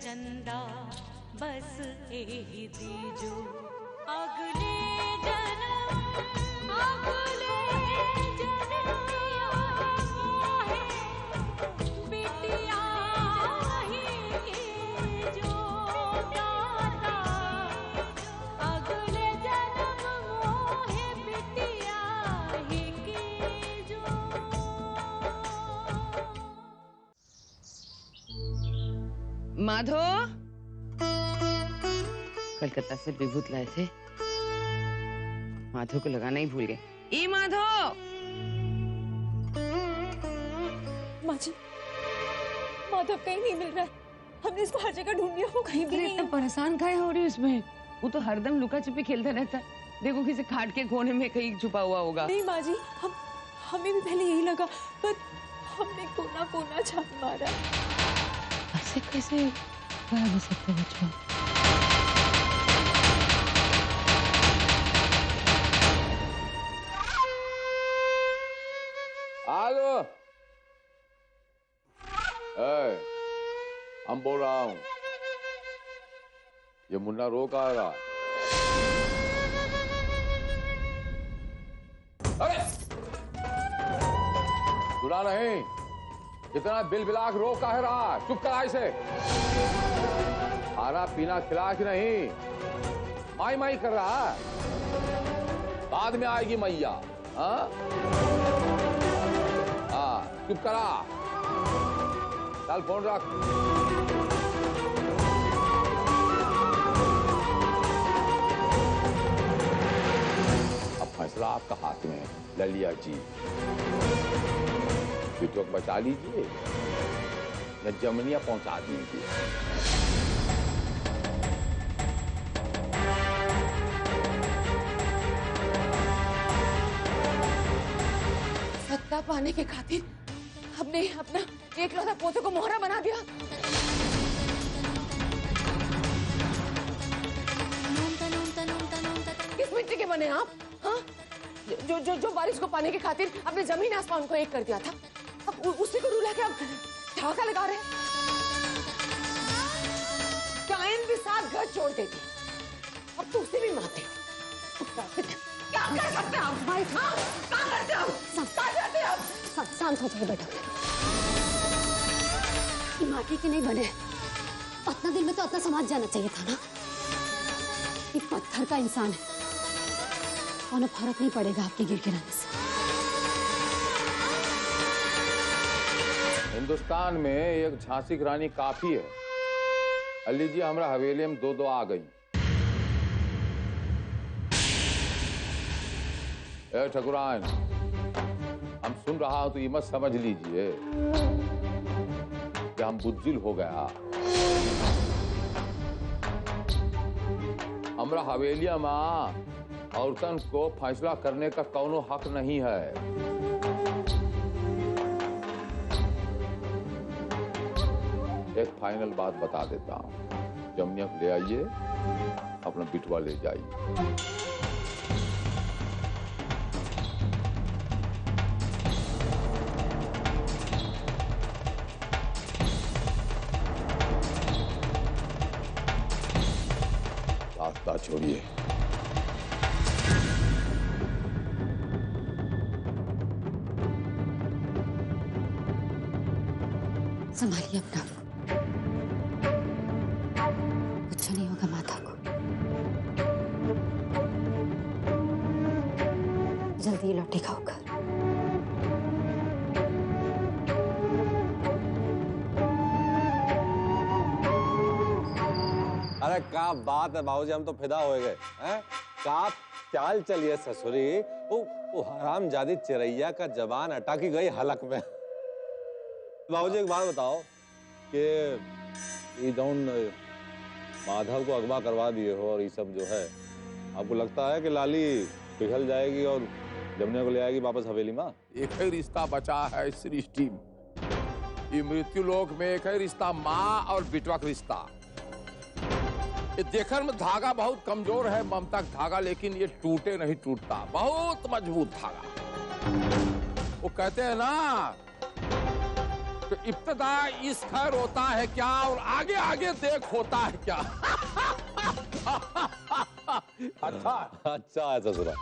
चंदा बस एही दीजो अगले जन्म मोहे बिटिया ही के जो दाता अगले जन्म मोहे बिटिया ही के जो। माधो कलकत्ता से विभूत लाए थे, माधो को लगाना ही भूल गए। ई माधो! माँ जी, माधव कहीं नहीं मिल रहा है। हमने इसको हर जगह ढूंढ लिया, वो कहीं भी नहीं है। इतना परेशान काहे हो रही है उसमें? वो तो हरदम लुका छिपी खेलता रहता है। देखो किसी खाट के कोने में कहीं छुपा हुआ होगा। नहीं माँ जी, हमें भी पहले यही लगा, पर हमने कोना कोना छान मारा। ऐसे कैसे गायब हो सकते बच्चों? आलो, हम बोल रहा हूँ, ये मुन्ना रो कहाँ रहा? अरे सुना नहीं? इतना बिल बिलाक रो काहे रहा? चुप करा इसे। खाना पीना खिला कि नहीं? माई माई कर रहा है। बाद में आएगी मैया। हाँ चुप करा। चल फोन रख। अब फैसला आपका हाथ में है ललिया जी। बिटो को बचा लीजिए या जमनिया पहुंचा दीजिए। सत्ता पाने के खातिर हमने अपना एकलौता पोते को मोहरा बना दिया। किस मिट्टी के बने आप? हाँ? जो बारिश को पाने के खातिर अपने जमीन आसमान को एक कर दिया था, अब उसी को रुला के अब धागा लगा रहे। टाइम भी साथ घर छोड़ देती, अब तो उसे भी मारते हो। क्या कर सकते हैं आप भाई? हाँ? क्या करते हो? क्या करते हो आप? शांत हो जाइए बेटा। माटी के नहीं बने, अपना दिल में तो अपना समाज जाना चाहिए था ना। ये पत्थर का इंसान है, उन्हें फर्क नहीं पड़ेगा आपके गिर गिराने से। हिंदुस्तान में एक झांसी की रानी काफी है। अली जी हमरा हवेली में दो आ गई। ए ठकुराइन, हम सुन रहा हूं तो ये मत समझ लीजिए कि हम बुज्जिल हो गया। हमरा हवेलिया में औरतन को फैसला करने का कौनो हक नहीं है। एक फाइनल बात बता देता हूं, जमनिया को ले आइए, अपना बिटवा ले जाइए। रास्ता छोड़िए। संभालिए अपना, कुछ नहीं होगा माता को। जल्दी लौटेगा होकर। अरे क्या बात है बाबूजी, हम तो फिदा हो गए हैं। क्या चाल चलिए ससुरी। वो हरामजादी चिरैया का जबान अटकी गई हलक में। बाबूजी एक बात बताओ कि ये जौन माधव को अगवा करवा दिए हो और ये सब जो है, आपको लगता है कि लाली पिघल जाएगी और जमुना को ले आएगी वापस हवेली में? एक ही रिश्ता बचा है इस सृष्टि में। ये मृत्यु लोक में एक ही रिश्ता, माँ और बिटवा का रिश्ता। ये देखने में धागा बहुत कमजोर है, ममता का धागा, लेकिन ये टूटे नहीं टूटता, बहुत मजबूत धागा। वो कहते हैं ना कि इब्तदा इस खैर होता है क्या और आगे आगे देख होता है क्या। अच्छा अच्छा है ससुरा।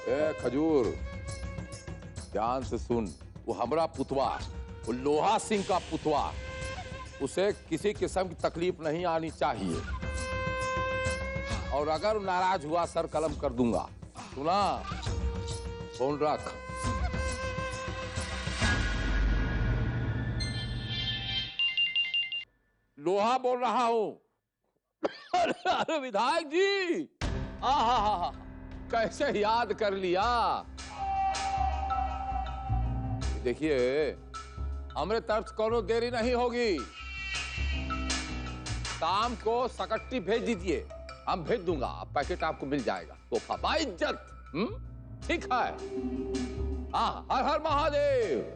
ए खजूर, ध्यान से सुन। वो हमरा पुतवा, वो लोहा सिंह का पुतवा, उसे किसी किस्म की तकलीफ नहीं आनी चाहिए। और अगर नाराज हुआ सर कलम कर दूंगा। सुना? फोन रख। लोहा बोल रहा हूं। अरे विधायक जी, आहा, कैसे याद कर लिया। देखिए, हमारे तरफ से कोनो देरी नहीं होगी। शाम को सकट्टी भेज दीजिए, हम भेज दूंगा। पैकेट आपको मिल जाएगा। तोहफा बाइज्जत। ठीक है। हाँ, हर हर महादेव।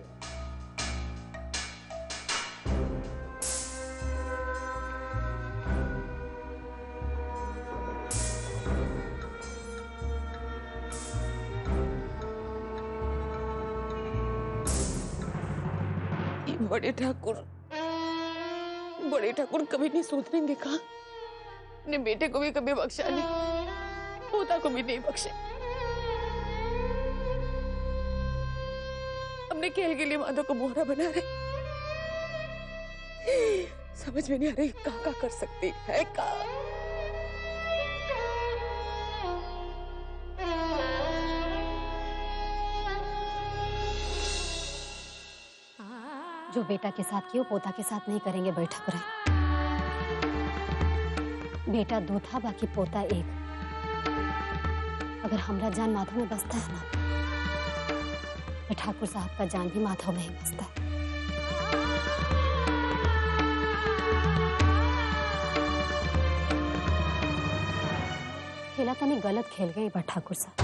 बड़े ठाकुर कभी नहीं सोचने देखा। अपने बेटे को भी कभी बख्शा नहीं, पोता को भी नहीं बख्शे। अपने खेल के लिए माधव को मोहरा बना रहे। समझ में नहीं आ रही क्या कर सकती है का। जो बेटा के साथ किया पोता के साथ नहीं करेंगे बड़े ठाकुर। बेटा दो था, बाकी पोता एक। अगर हमरा जान माधव में बसता है ना, तो ठाकुर साहब का जान भी माधव में ही बसता है। खेला तनी गलत खेल गए बा ठाकुर साहब।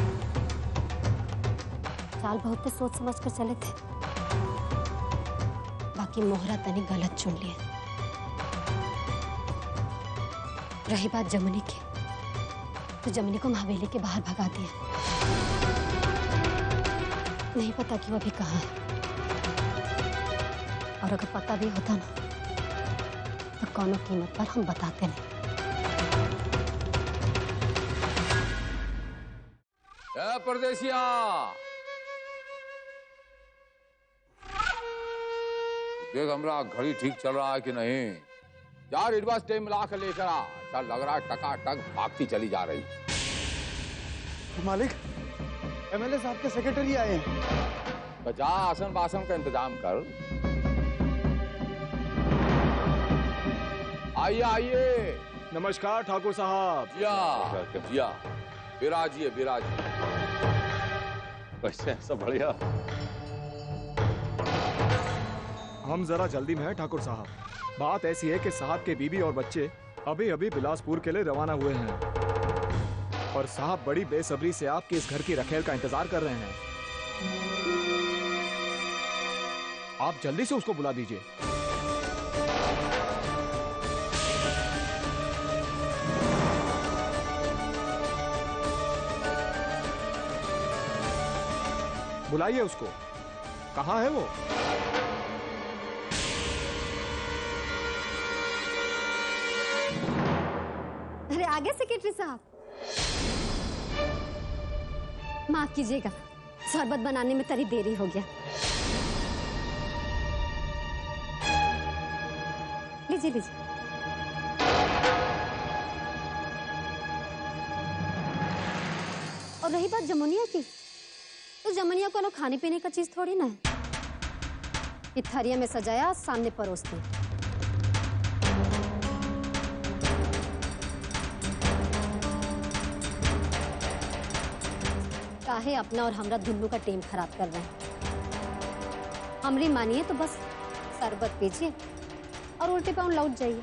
चाल बहुत तो सोच समझ कर चले थे, बाकी मोहरा तनी गलत चुन लिया। रही बात जमुनी की, तो जमुनी को हवेली के बाहर भगा दिया। नहीं पता कि वो अभी कहाँ है, और अगर पता भी होता ना, तो कौनो कीमत पर हम बताते नहीं। परदेसिया, देख हमरा घड़ी ठीक चल रहा है कि नहीं। यार एडवांस टाइम मिला कर लेकर आ। चल लग रहा है टकाटक भागती चली जा रही। मालिक, एमएलए साहब के सेक्रेटरी आए हैं। तो जा आसन बासन का इंतजाम कर। आइए आइए। नमस्कार ठाकुर साहब। जिया जिया, विराजिए विराजिए। कैसे सब बढ़िया? हम जरा जल्दी में हैं ठाकुर साहब। बात ऐसी है कि साहब के बीबी और बच्चे अभी अभी बिलासपुर के लिए रवाना हुए हैं, और साहब बड़ी बेसब्री से आपके इस घर की रखेल का इंतजार कर रहे हैं। आप जल्दी से उसको बुला दीजिए। बुलाइए उसको। कहाँ है वो? अरे आगे सेक्रेटरी साहब, माफ कीजिएगा, शरबत बनाने में तरी देरी हो गया। लीजिए लीजिए। और रही बात जमुनिया की, तो जमुनिया को खाने पीने का चीज थोड़ी ना है कि थरिया में सजाया सामने परोस दी। काहे अपना और हमरा दुन्नू का टीम खराब कर रहे हैं। हमरी मानिए तो बस शरबत पीजिए और उल्टे पाँव लौट जाइए।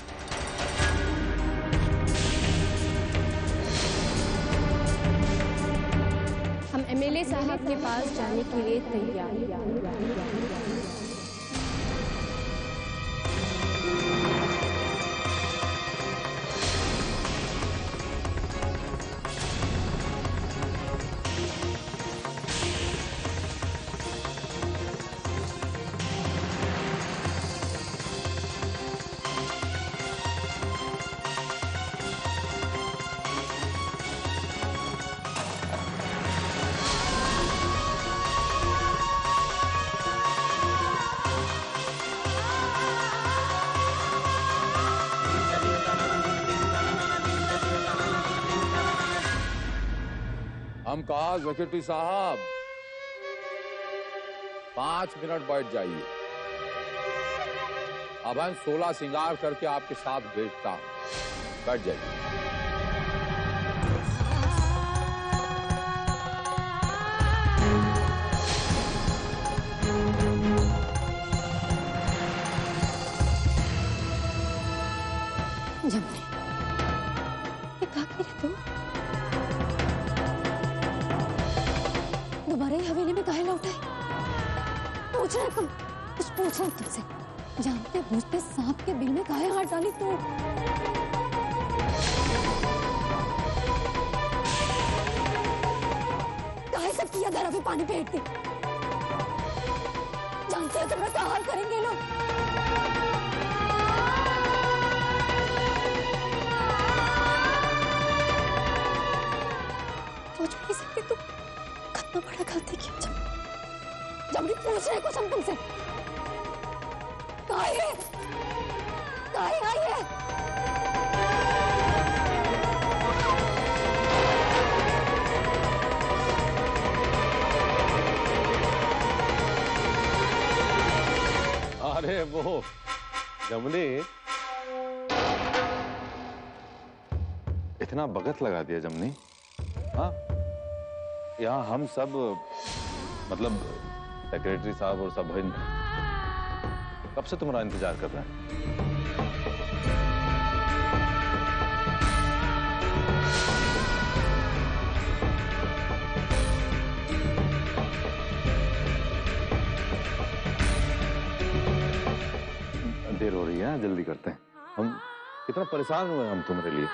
हम एमएलए साहब के पास जाने के लिए तैयार हैं। हम कहा सेक्रेटरी साहब 5 मिनट बैठ जाइए। अब हम 16 श्रृंगार करके आपके साथ भेजता हूं। बैठ जाइए। जमुनी, ये क्या कह रहे तुम? दोबारा ही हवेली में काहे लौटे? पूछ रहे तुम, कुछ पूछ रहे तुमसे। जानते बूझते सांप के बिल में काहे हाथ डाली तू? काहे सब किया धरा पे पानी फेंक दी? जानते हो तुम्हारा क्या हाल करेंगे लोग? सोच भी नहीं सकते तुम कितना बड़ा गलती किया। जब भी पूछ रहे कुछ हम तुमसे, काहे आई है? अरे वो जमुनी, इतना बगत लगा दिया जमुनी। हाँ, यहाँ हम सब मतलब सेक्रेटरी साहब और सब कब से तुम्हारा इंतजार कर रहे हैं। देर हो रही है, जल्दी करते हैं। हम कितना परेशान हुए हम तुम्हारे लिए।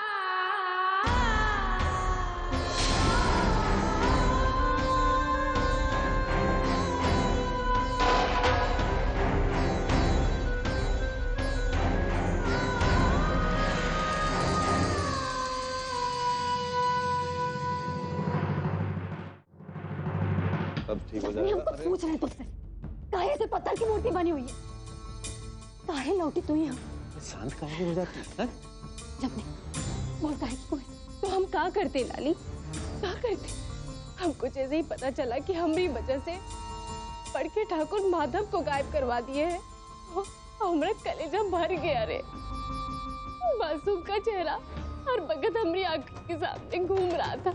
सब ठीक हो हम जाएगा। कुछ पूछ रहे हैं तुमसे, काहे से पत्थर की मूर्ति बनी हुई है? काहे लौटी तू यहाँ? शांत कहाँ हो जाती है? जमुनी, बोल काहे की कोई? तो हम क्या करते लाली, क्या करते? हमको जैसे ही पता चला कि हमारी वजह से पढ़ के ठाकुर माधव को गायब करवा दिए हैं, हमारा कलेजा भर गया रे। मासूम का चेहरा हर वक्त हमारी आंखों के सामने घूम रहा था।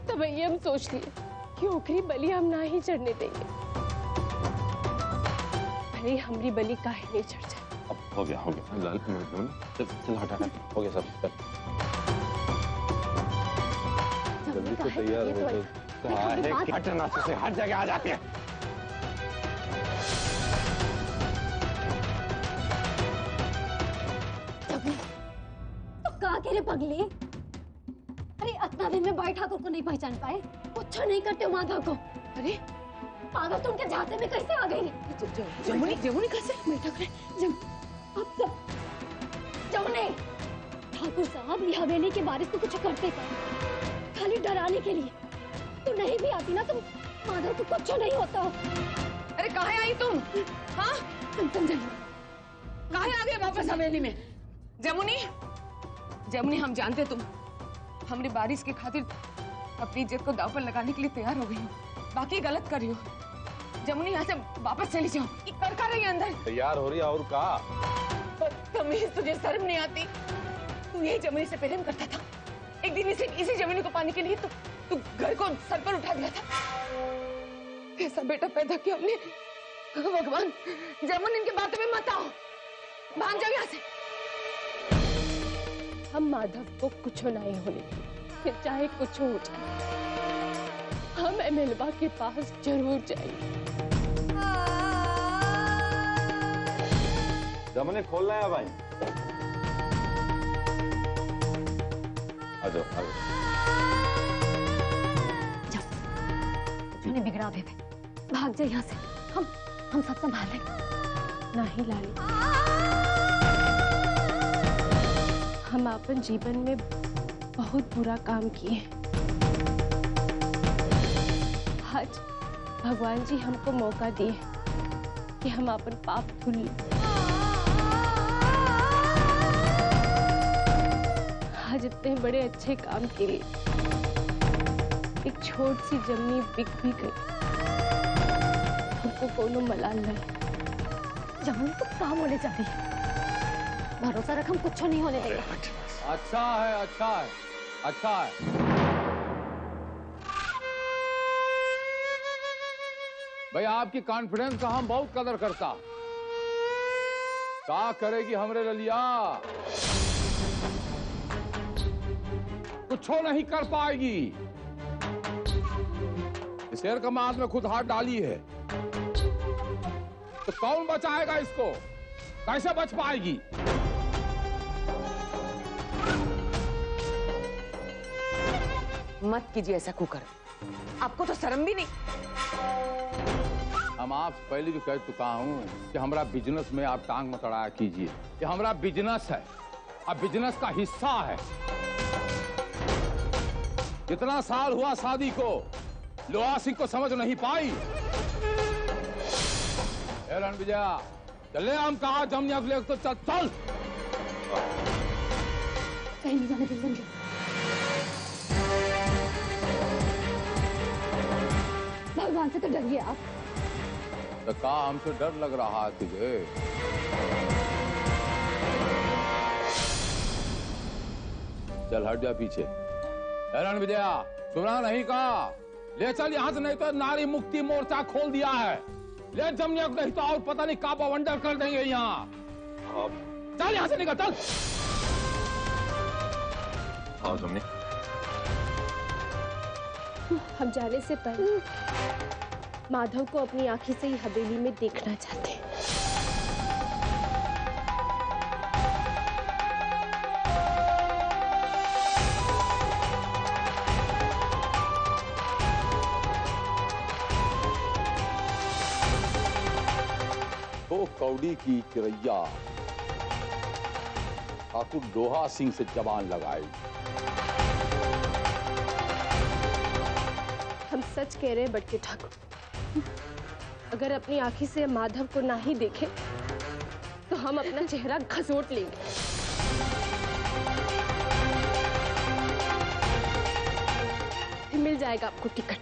तब ये हम सोच लिए कि ओखरी बलि हम ना ही चढ़ने देंगे, भले हमारी बलि काहे नहीं चढ़ जाए। अब हो गया लाल, चल हटा, हो गया सब। जल्दी से तैयार हो तो हटना से हर जगह आ जाती है। तो कहा के रे पगली? अरे इतना दिन में भाई ठाकुर को नहीं पहचान पाए? कुछ नहीं करते हो माधव को? अरे पागल, तुम क्या जाते में कैसे आ गई? जमुनी कैसे बैठा करे? अब सब जमुनी, ठाकुर साहब ये हवेली के बारिश को कुछ करते कर, खाली डराने के लिए। तू नहीं भी आती ना तो माधव को कुछ नहीं होता। अरे कहाँ आई तुम? हाँ, तुम कहाँ आ गए वापस हवेली में? जमुनी, हम जानते तुम हमने बारिश के खातिर अपनी इज्जत को दांव पर लगाने के लिए तैयार हो गई हो। बाकी गलत कर रही हो। जमुनी, यहाँ से वापस चली जाओ। कर रही है अंदर। तैयार हो रही है और का? तमीज तुझे शर्म नहीं आती? तू यही जमुनी से प्रेम करता था। एक दिन इसी जमुनी को पाने के लिए तू घर को सर पर उठा दिया था। कैसा बेटा पैदा किया हमने। भगवान, जमुनी इनकी बातों में मत आओ, भाग जाओ यहाँ से। हम माधव को कुछ नहीं होने देंगे, फिर चाहे कुछ हो जाए। हम एमएलबा के पास जरूर जाएंगे। जमुनी, खोलना है भाई। आ जाओ। तूने बिगड़ा दे, भाग जा यहाँ से। हम सब संभाल लेंगे। नहीं लाली, हम अपन जीवन में बहुत बुरा काम किए। आज भगवान जी हमको मौका दिए कि हम अपन पाप धुल लें। आज इतने बड़े अच्छे काम के लिए एक छोट सी जमीन बिक भी गई, हमको कोनो मलाल नहीं। जमुनी तो काम होने जा रही है, भरोसा रख, हम कुछ नहीं होने देंगे। अच्छा है, अच्छा है, अच्छा है। भाई आपकी कॉन्फिडेंस का हम बहुत कदर करता। क्या करेगी हमरे ललिया? कुछ नहीं कर पाएगी। शेर का मांस में खुद हाथ डाली है, तो कौन बचाएगा इसको? कैसे बच पाएगी? मत कीजिए ऐसा कुकर, आपको तो शर्म भी नहीं। हम आपसे पहले भी कह चुका हूं कि हमारा बिजनेस में आप टांग मत अड़ाया कीजिए। ये हमारा बिजनेस है, अब बिजनेस का हिस्सा है। कितना साल हुआ शादी को, लोहा सिंह को समझ नहीं पाई। रणविजया, चले हम कहा जमनिया को लेकर, तो चल। कहीं नहीं जाने देंगे। भगवान से तो डरिए आप। तो कहा हमसे डर लग रहा है तुझे? चल हट जा पीछे। रणविजया, सुना नहीं कहा? ले चल यहाँ से, नहीं तो नारी मुक्ति मोर्चा खोल दिया है। ले जमनिया को, नहीं तो और पता नहीं का बवंडर कर देंगे यहाँ। चल यहाँ से निकल, चल। हाँ जमनी। हम जाने से पहले माधव को अपनी आंखी से ही हवेली में देखना चाहते हैं। तो कौड़ी की चिरैया ठाकुर लोहा सिंह से जबान लगाई। हम सच कह रहे हैं बटके ठाकुर, अगर अपनी आंखी से माधव को ना ही देखें तो हम अपना चेहरा घसोट लेंगे। मिल जाएगा आपको टिकट।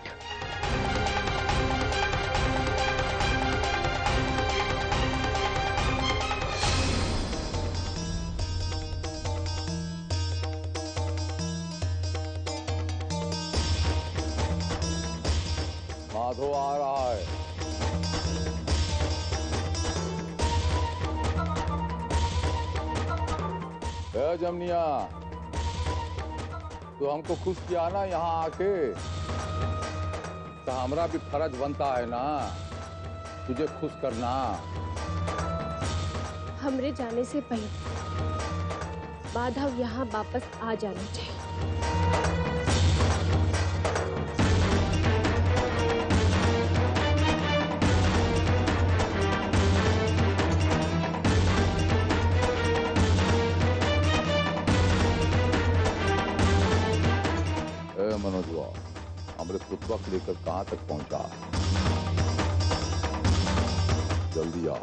माधव आ रहा है। जमनिया, तो हमको खुश किया ना यहाँ आके, तो हमारा भी फर्ज बनता है ना तुझे खुश करना। हमरे जाने से पहले माधव यहाँ वापस आ जाना चाहिए। मनोजवा, हमारे पुतवा को लेकर कहां तक पहुंचा? जल्दी आ।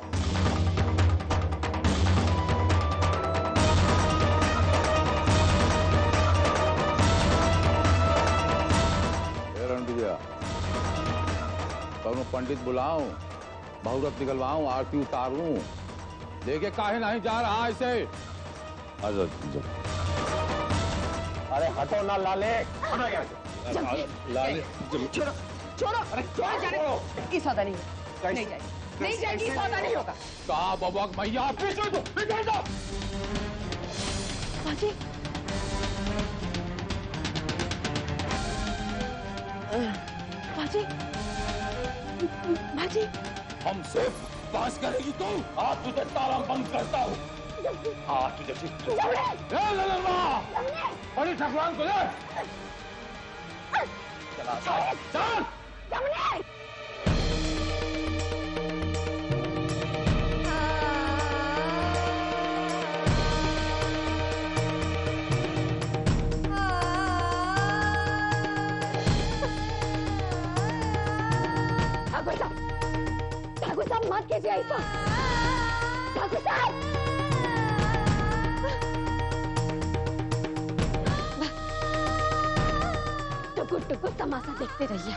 रणविजया, दोनों पंडित बुलाऊं, बहुरत निकलवाऊं, आरती उतारूं? देखे काहे नहीं जा रहा ऐसे? अरे हटो ना लाले। लाले छोड़ो छोड़ो, अरे छोड़ो जाने। ये सौदा नहीं होगा, नहीं जाएगी, नहीं जाएगी, सौदा नहीं होगा। कहा बाबा मैया, पीछे दो, पीछे दो। बाजी, बाजी, बाजी, हमसे बात करेगी तू? आज तुझे ताला बंद करता हूँ। आज तुझे बड़ी ठकुरान को ले चला, चल। ठाकुर साहब मत कीजिए ऐसा। ठाकुर साहब, टुकुर तमाशा देखते रहिए।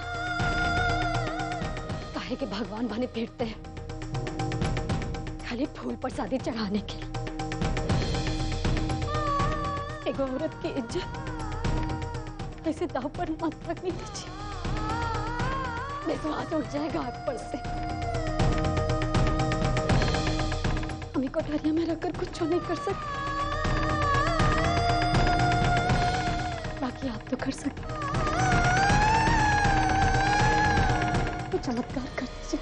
काहे के भगवान बने फिरते हैं खाली फूल प्रसादी चढ़ाने के लिए। एक औरत की इज्जत ऐसे दाव पर मत रखनी दीजिए, विश्वास उठ जाएगा आप पर से। हमें कोठरिया में रखकर कुछ नहीं कर सकते, बाकी आप तो कर सकते। तो चमत्कार कर दीजिए।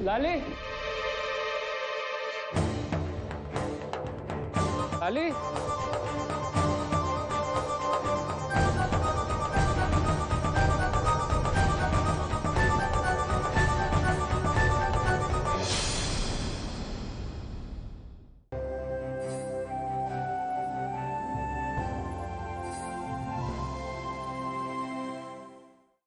लाली, लाली,